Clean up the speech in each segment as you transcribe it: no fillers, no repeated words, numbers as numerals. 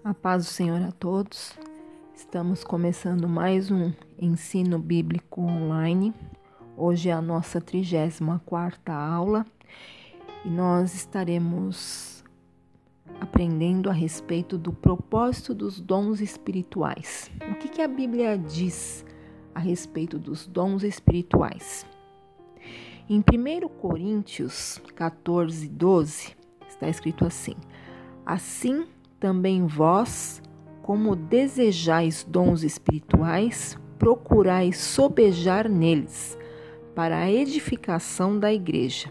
A paz do Senhor a todos. Estamos começando mais um ensino bíblico online. Hoje é a nossa 34ª aula e nós estaremos aprendendo a respeito do propósito dos dons espirituais. O que a Bíblia diz a respeito dos dons espirituais? Em 1 Coríntios 14:12 está escrito assim: assim também vós, como desejais dons espirituais, procurais sobejar neles, para a edificação da igreja.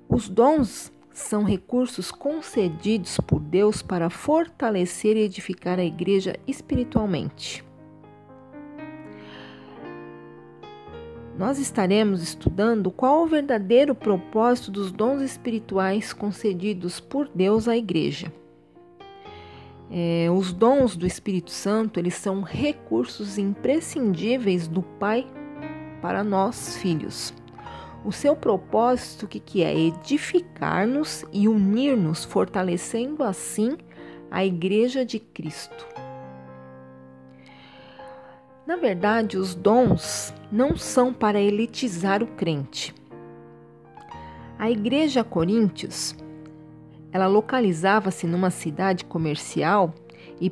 Os dons são recursos concedidos por Deus para fortalecer e edificar a igreja espiritualmente. Nós estaremos estudando qual o verdadeiro propósito dos dons espirituais concedidos por Deus à igreja. Os dons do Espírito Santo, eles são recursos imprescindíveis do Pai para nós, filhos. O seu propósito, o que é? Edificar-nos e unir-nos, fortalecendo assim a igreja de Cristo. Na verdade, os dons não são para elitizar o crente. A igreja Coríntios, ela localizava-se numa cidade comercial e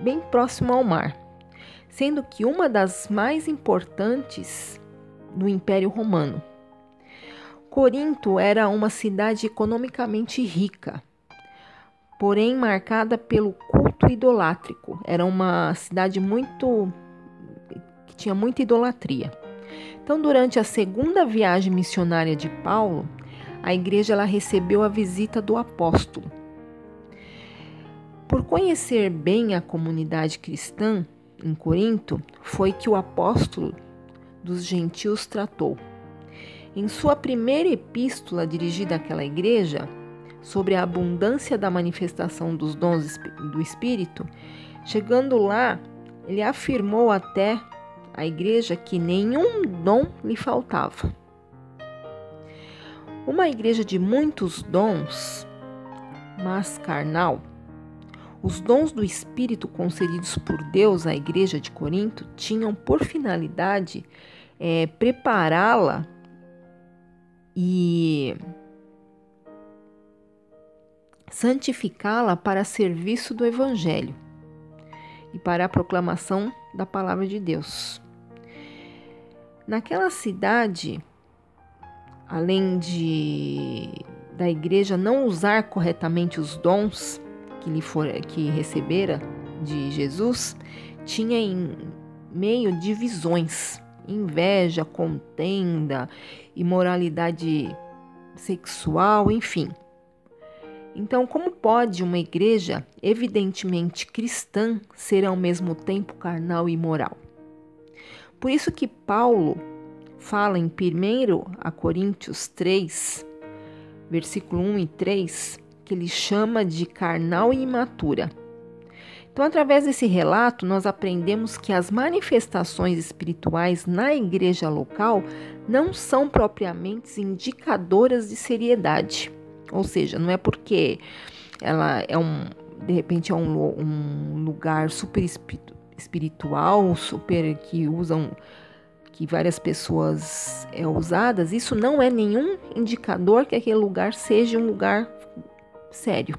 bem próximo ao mar, sendo que uma das mais importantes do Império Romano. Corinto era uma cidade economicamente rica, porém marcada pelo culto idolátrico. Era uma cidade que tinha muita idolatria. Então, durante a segunda viagem missionária de Paulo, a igreja ela recebeu a visita do apóstolo. Por conhecer bem a comunidade cristã em Corinto, foi que o apóstolo dos gentios tratou. Em sua primeira epístola dirigida àquela igreja, sobre a abundância da manifestação dos dons do Espírito, chegando lá, ele afirmou até a igreja que nenhum dom lhe faltava. Uma igreja de muitos dons, mas carnal, os dons do Espírito concedidos por Deus à igreja de Corinto tinham por finalidade prepará-la e santificá-la para serviço do Evangelho e para a proclamação da palavra de Deus. Naquela cidade, além da igreja não usar corretamente os dons que recebera de Jesus, tinha em meio divisões, inveja, contenda, imoralidade sexual, enfim. Então, como pode uma igreja evidentemente cristã ser ao mesmo tempo carnal e imoral? Por isso que Paulo fala em 1 Coríntios 3, versículo 1 e 3, que ele chama de carnal e imatura. Então, através desse relato, nós aprendemos que as manifestações espirituais na igreja local não são propriamente indicadoras de seriedade. Ou seja, não é porque ela de repente é um lugar super espiritual, super que várias pessoas usadas, isso não é nenhum indicador que aquele lugar seja um lugar sério,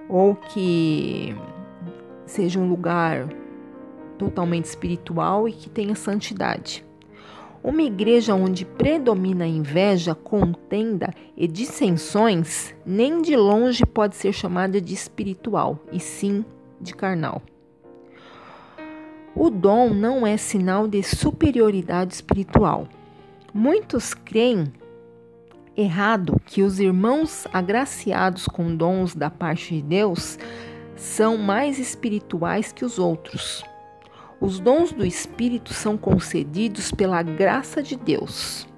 ou que seja um lugar totalmente espiritual e que tenha santidade. Uma igreja onde predomina a inveja, contenda e dissensões, nem de longe pode ser chamada de espiritual, e sim de carnal. O dom não é sinal de superioridade espiritual. Muitos creem errado que os irmãos agraciados com dons da parte de Deus são mais espirituais que os outros. Os dons do Espírito são concedidos pela graça de Deus.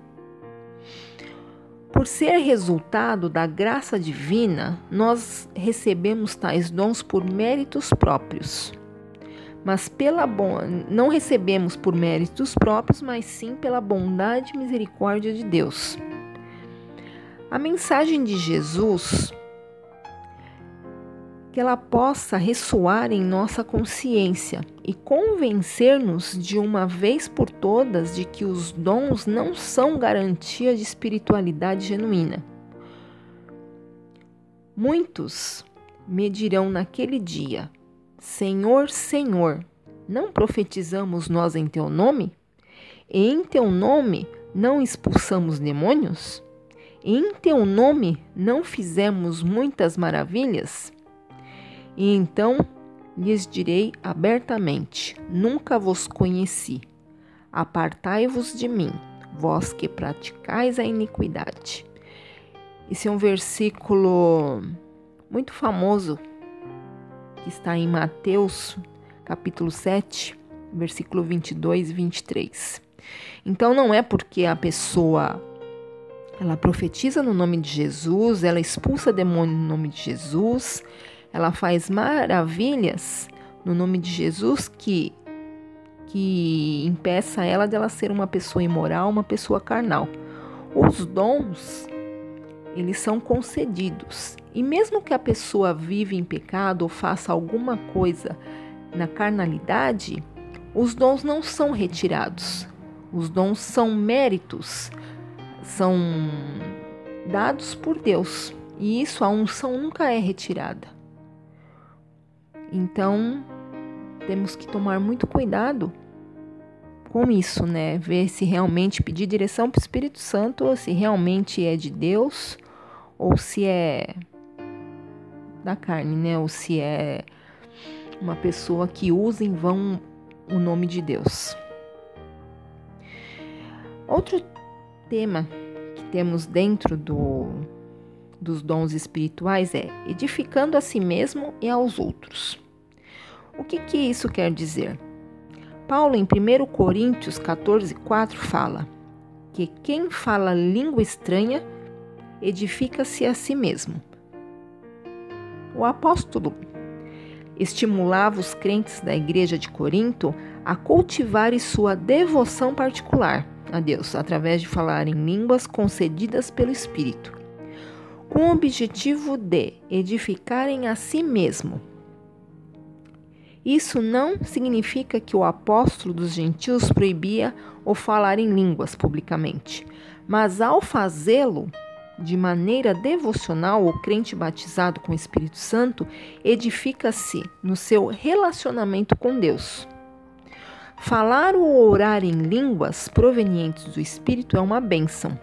Por ser resultado da graça divina, nós recebemos tais dons por méritos próprios. Mas não recebemos por méritos próprios, mas sim pela bondade e misericórdia de Deus. A mensagem de Jesus que ela possa ressoar em nossa consciência e convencer-nos de uma vez por todas de que os dons não são garantia de espiritualidade genuína. Muitos me dirão naquele dia: Senhor, Senhor, não profetizamos nós em teu nome? E em teu nome não expulsamos demônios? E em teu nome não fizemos muitas maravilhas? E então lhes direi abertamente: nunca vos conheci. Apartai-vos de mim, vós que praticais a iniquidade. Esse é um versículo muito famoso que está em Mateus, capítulo 7, versículo 22 e 23. Então não é porque a pessoa ela profetiza no nome de Jesus, ela expulsa demônio no nome de Jesus, ela faz maravilhas no nome de Jesus que impeça ela de ela ser uma pessoa imoral, uma pessoa carnal. Os dons, eles são concedidos. E mesmo que a pessoa viva em pecado ou faça alguma coisa na carnalidade, os dons não são retirados. Os dons são méritos, são dados por Deus. E isso, a unção nunca é retirada. Então, temos que tomar muito cuidado com isso, né? Ver se realmente pedir direção para o Espírito Santo, ou se realmente é de Deus, ou se é da carne, né? Ou se é uma pessoa que usa em vão o nome de Deus. Outro tema que temos dentro dos dons espirituais é edificando a si mesmo e aos outros. O que isso quer dizer? Paulo, em 1 Coríntios 14:4, fala que quem fala língua estranha edifica-se a si mesmo. O apóstolo estimulava os crentes da igreja de Corinto a cultivarem sua devoção particular a Deus, através de falar em línguas concedidas pelo Espírito, com o objetivo de edificarem a si mesmo. Isso não significa que o apóstolo dos gentios proibia o falar em línguas publicamente, mas ao fazê-lo de maneira devocional, o crente batizado com o Espírito Santo edifica-se no seu relacionamento com Deus. Falar ou orar em línguas provenientes do Espírito é uma bênção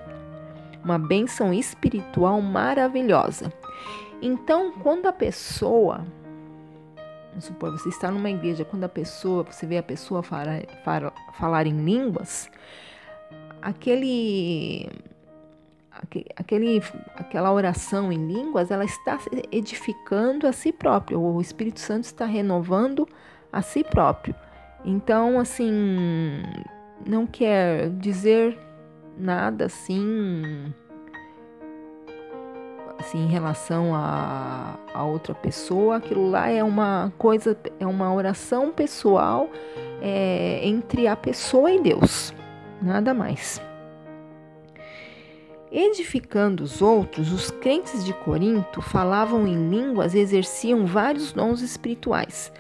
espiritual maravilhosa. Então, quando a pessoa, vamos supor, você está numa igreja, quando você vê a pessoa falar em línguas, aquela oração em línguas, ela está edificando a si próprio. O Espírito Santo está renovando a si próprio. Então, assim, não quer dizer nada assim em relação a outra pessoa. Aquilo lá é uma coisa, é uma oração pessoal entre a pessoa e Deus, nada mais. Edificando os outros, os crentes de Corinto falavam em línguas e exerciam vários dons espirituais,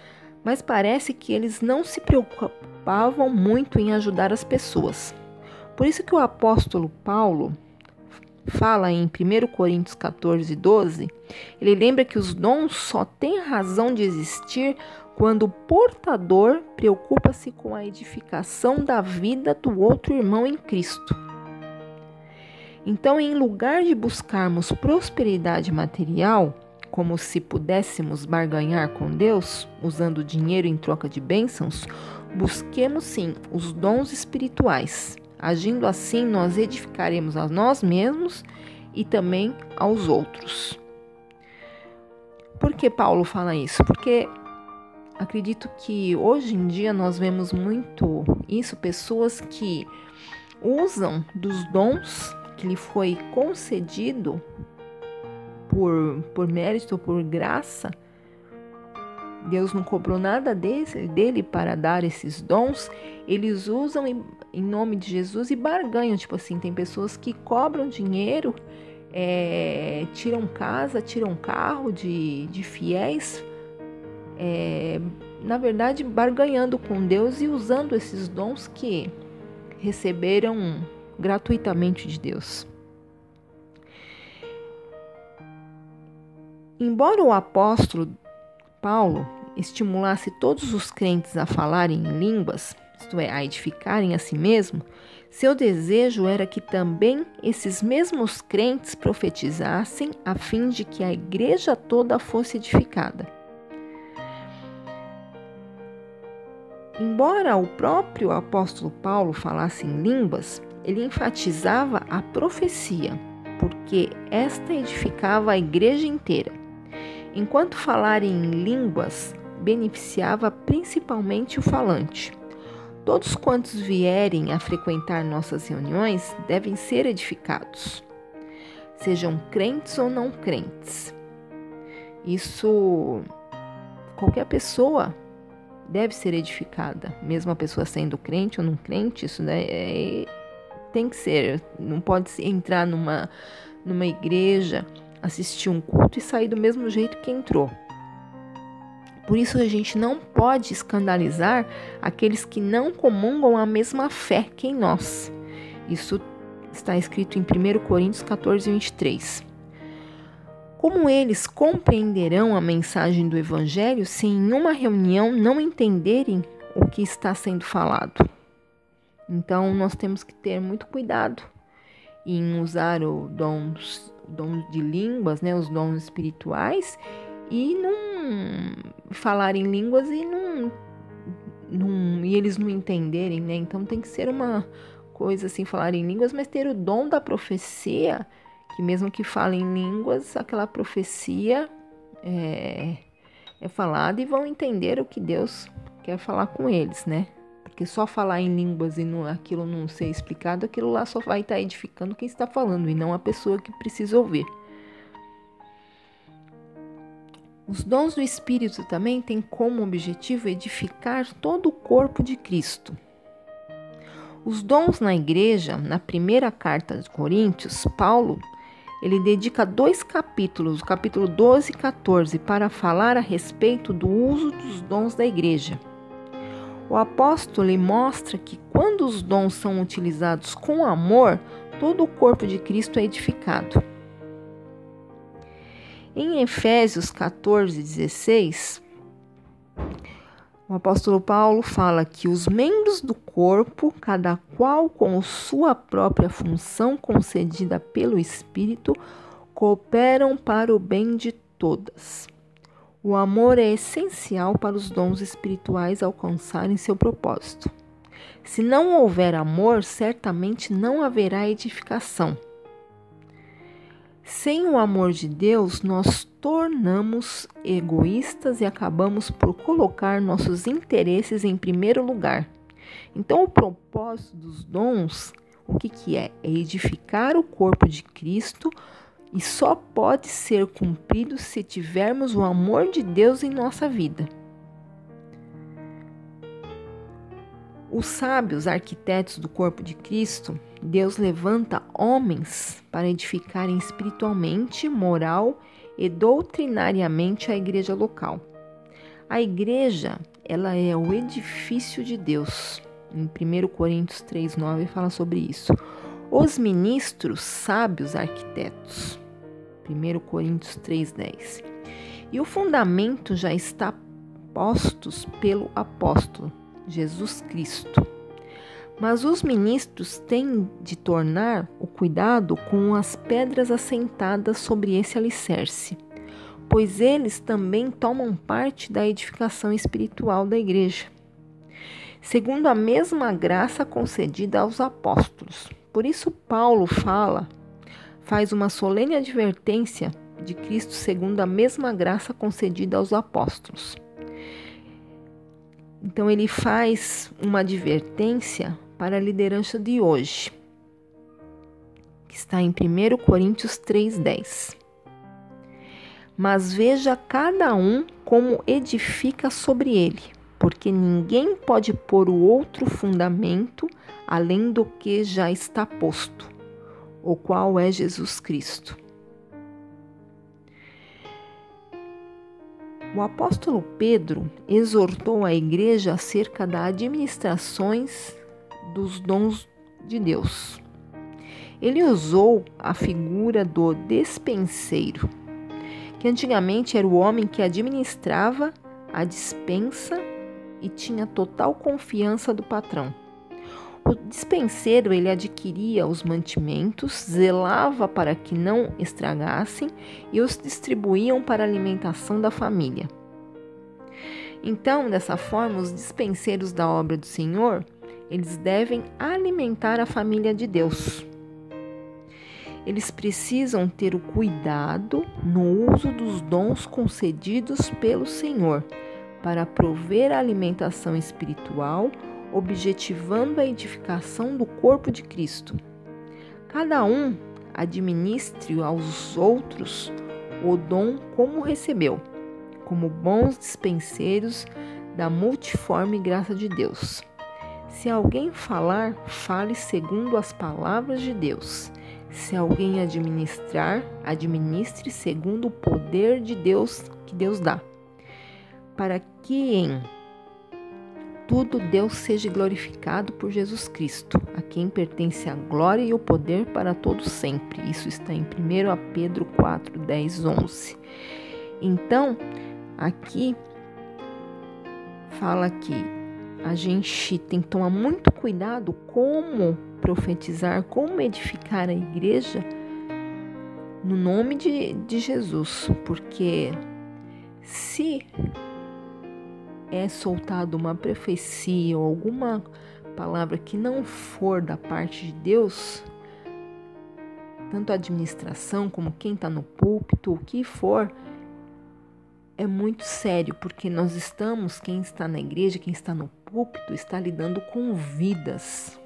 mas parece que eles não se preocupavam muito em ajudar as pessoas. Por isso que o apóstolo Paulo fala em 1 Coríntios 14:12, ele lembra que os dons só têm razão de existir quando o portador preocupa-se com a edificação da vida do outro irmão em Cristo. Então, em lugar de buscarmos prosperidade material, como se pudéssemos barganhar com Deus, usando dinheiro em troca de bênçãos, busquemos sim os dons espirituais. Agindo assim, nós edificaremos a nós mesmos e também aos outros. Por que Paulo fala isso? Porque acredito que hoje em dia nós vemos muito isso, pessoas que usam dos dons que lhe foi concedido por mérito, por graça. Deus não cobrou nada dele para dar esses dons. Eles usam em nome de Jesus e barganham. Tipo assim, tem pessoas que cobram dinheiro tiram casa, tiram carro de fiéis, na verdade, barganhando com Deus e usando esses dons que receberam gratuitamente de Deus. Embora o apóstolo Paulo estimulasse todos os crentes a falarem em línguas, isto é, a edificarem a si mesmo, seu desejo era que também esses mesmos crentes profetizassem a fim de que a igreja toda fosse edificada. Embora o próprio apóstolo Paulo falasse em línguas, ele enfatizava a profecia, porque esta edificava a igreja inteira. Enquanto falar em línguas beneficiava principalmente o falante. Todos quantos vierem a frequentar nossas reuniões devem ser edificados, sejam crentes ou não crentes. Isso, qualquer pessoa deve ser edificada, mesmo a pessoa sendo crente ou não crente, isso tem que ser. Não pode entrar numa igreja, assistir um culto e sair do mesmo jeito que entrou. Por isso a gente não pode escandalizar aqueles que não comungam a mesma fé que em nós. Isso está escrito em 1 Coríntios 14, 23. Como eles compreenderão a mensagem do Evangelho se em uma reunião não entenderem o que está sendo falado? Então nós temos que ter muito cuidado em usar o dom de línguas, os dons espirituais, e não falar em línguas e eles não entenderem, né? Então tem que ser uma coisa assim, falar em línguas, mas ter o dom da profecia, que mesmo que falem em línguas, aquela profecia é falada e vão entender o que Deus quer falar com eles, né? Porque só falar em línguas e aquilo não ser explicado, aquilo lá só vai estar edificando quem está falando e não a pessoa que precisa ouvir. Os dons do Espírito também têm como objetivo edificar todo o corpo de Cristo. Os dons na igreja, na primeira carta de Coríntios, Paulo, ele dedica 2 capítulos, o capítulo 12 e 14, para falar a respeito do uso dos dons da igreja. O apóstolo lhe mostra que quando os dons são utilizados com amor, todo o corpo de Cristo é edificado. Em Efésios 14, 16, o apóstolo Paulo fala que os membros do corpo, cada qual com sua própria função concedida pelo Espírito, cooperam para o bem de todas. O amor é essencial para os dons espirituais alcançarem seu propósito. Se não houver amor, certamente não haverá edificação. Sem o amor de Deus, nós tornamos egoístas e acabamos por colocar nossos interesses em primeiro lugar. Então, o propósito dos dons, o que é? É edificar o corpo de Cristo e só pode ser cumprido se tivermos o amor de Deus em nossa vida. Os sábios arquitetos do corpo de Cristo, Deus levanta homens para edificarem espiritualmente, moral e doutrinariamente a igreja local. A igreja, ela é o edifício de Deus. Em 1 Coríntios 3,9 fala sobre isso. Os ministros, sábios arquitetos. 1 Coríntios 3,10. E o fundamento já está postos pelo apóstolo Jesus Cristo. Mas os ministros têm de tornar o cuidado com as pedras assentadas sobre esse alicerce, pois eles também tomam parte da edificação espiritual da igreja, segundo a mesma graça concedida aos apóstolos. Por isso Paulo faz uma solene advertência de Cristo segundo a mesma graça concedida aos apóstolos. Então ele faz uma advertência para a liderança de hoje, que está em 1 Coríntios 3,10. Mas veja cada um como edifica sobre ele, porque ninguém pode pôr o outro fundamento além do que já está posto, o qual é Jesus Cristo. O apóstolo Pedro exortou a igreja acerca das administrações dos dons de Deus. Ele usou a figura do despenseiro, que antigamente era o homem que administrava a despensa e tinha total confiança do patrão. O despenseiro, ele adquiria os mantimentos, zelava para que não estragassem e os distribuíam para a alimentação da família. Então, dessa forma, os dispenseiros da obra do Senhor, eles devem alimentar a família de Deus. Eles precisam ter o cuidado no uso dos dons concedidos pelo Senhor para prover a alimentação espiritual, objetivando a edificação do corpo de Cristo. Cada um administre aos outros o dom como recebeu, como bons dispenseiros da multiforme graça de Deus. Se alguém falar, fale segundo as palavras de Deus. Se alguém administrar, administre segundo o poder de Deus que Deus dá, para que em tudo Deus seja glorificado por Jesus Cristo, a quem pertence a glória e o poder para todos sempre. Isso está em 1 Pedro 4, 10, 11. Então, aqui fala que a gente tem que tomar muito cuidado como profetizar, como edificar a igreja no nome de Jesus, porque se é soltada uma profecia ou alguma palavra que não for da parte de Deus, tanto a administração como quem está no púlpito, o que for, é muito sério, porque nós estamos, quem está na igreja, quem está no púlpito, está lidando com vidas.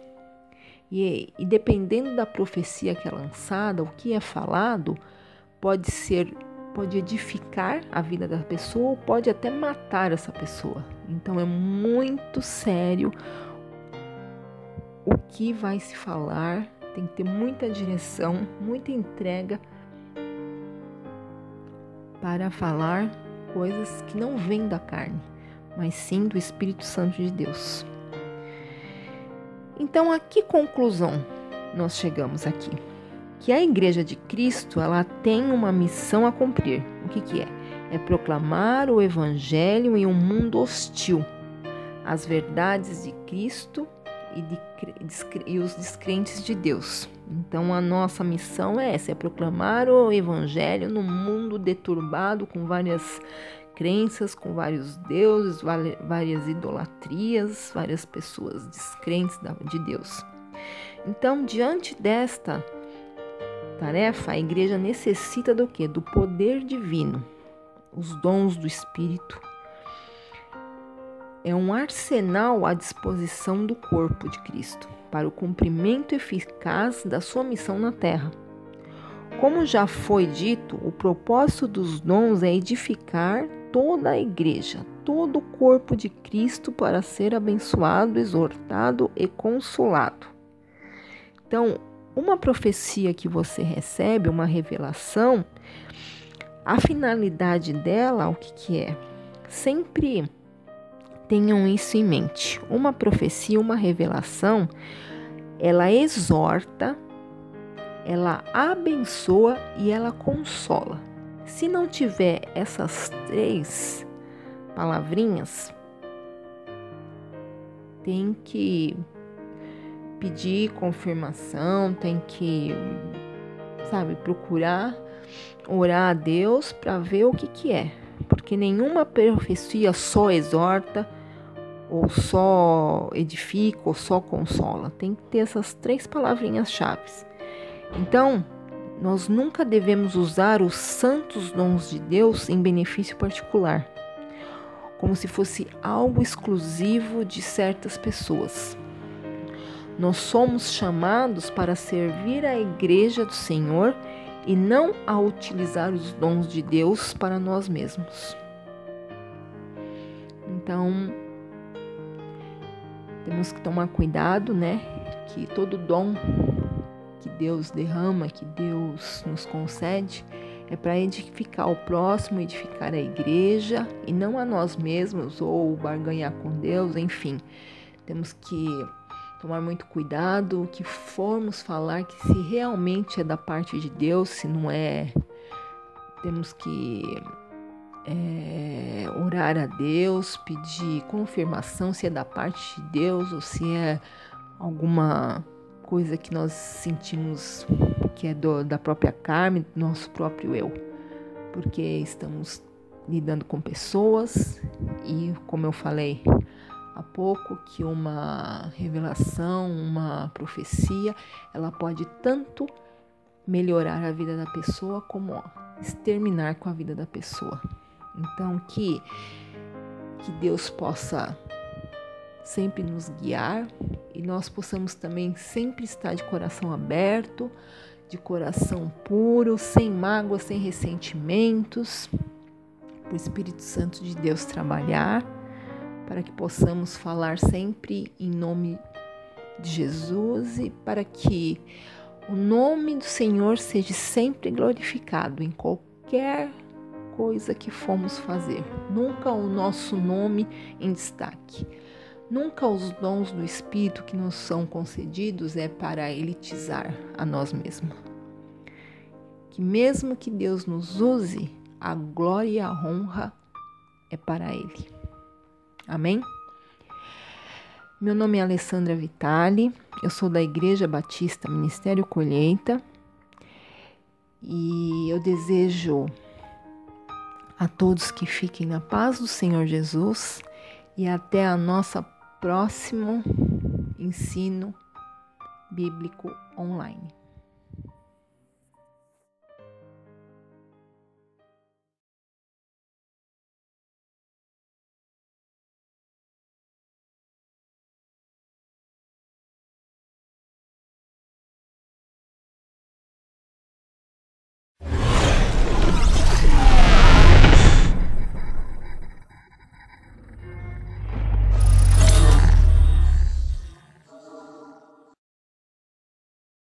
E dependendo da profecia que é lançada, o que é falado, pode edificar a vida da pessoa ou pode até matar essa pessoa. Então é muito sério o que vai se falar, tem que ter muita direção, muita entrega para falar coisas que não vêm da carne, mas sim do Espírito Santo de Deus. Então, a que conclusão nós chegamos aqui? Que a Igreja de Cristo, ela tem uma missão a cumprir. O que é? É proclamar o Evangelho em um mundo hostil, as verdades de Cristo e os descrentes de Deus. Então, a nossa missão é essa, é proclamar o Evangelho num mundo deturbado com várias crenças, com vários deuses, várias idolatrias, várias pessoas descrentes de Deus. Então, diante desta tarefa, a igreja necessita do quê? Do poder divino, os dons do Espírito. É um arsenal à disposição do corpo de Cristo para o cumprimento eficaz da sua missão na terra. Como já foi dito, o propósito dos dons é edificar toda a igreja, todo o corpo de Cristo para ser abençoado, exortado e consolado. Então, uma profecia que você recebe, uma revelação, a finalidade dela, o que é? Sempre tenham isso em mente. Uma profecia, uma revelação, ela exorta, ela abençoa e ela consola. Se não tiver essas 3 palavrinhas, tem que pedir confirmação, tem que, procurar orar a Deus para ver o que é. Porque nenhuma profecia só exorta, ou só edifica, ou só consola. Tem que ter essas 3 palavrinhas-chave. Então, nós nunca devemos usar os santos dons de Deus em benefício particular, como se fosse algo exclusivo de certas pessoas. Nós somos chamados para servir a igreja do Senhor e não a utilizar os dons de Deus para nós mesmos. Então, temos que tomar cuidado, que todo dom que Deus derrama, que Deus nos concede, é para edificar o próximo, edificar a igreja e não a nós mesmos ou barganhar com Deus, enfim. Temos que tomar muito cuidado, o que formos falar, que se realmente é da parte de Deus, se não é, temos que orar a Deus, pedir confirmação se é da parte de Deus ou se é alguma coisa que nós sentimos que é da própria carne, do nosso próprio eu. Porque estamos lidando com pessoas e, como eu falei há pouco, que uma revelação, uma profecia, ela pode tanto melhorar a vida da pessoa como exterminar com a vida da pessoa. Então, que Deus possa sempre nos guiar e nós possamos também sempre estar de coração aberto, de coração puro, sem mágoa, sem ressentimentos, para o Espírito Santo de Deus trabalhar, para que possamos falar sempre em nome de Jesus e para que o nome do Senhor seja sempre glorificado em qualquer coisa que formos fazer. Nunca o nosso nome em destaque. Nunca os dons do Espírito que nos são concedidos é para elitizar a nós mesmos. Que mesmo que Deus nos use, a glória e a honra é para Ele. Amém? Meu nome é Alessandra Vitali, eu sou da Igreja Batista Ministério Colheita e eu desejo a todos que fiquem na paz do Senhor Jesus e até a nossa próximo ensino bíblico online.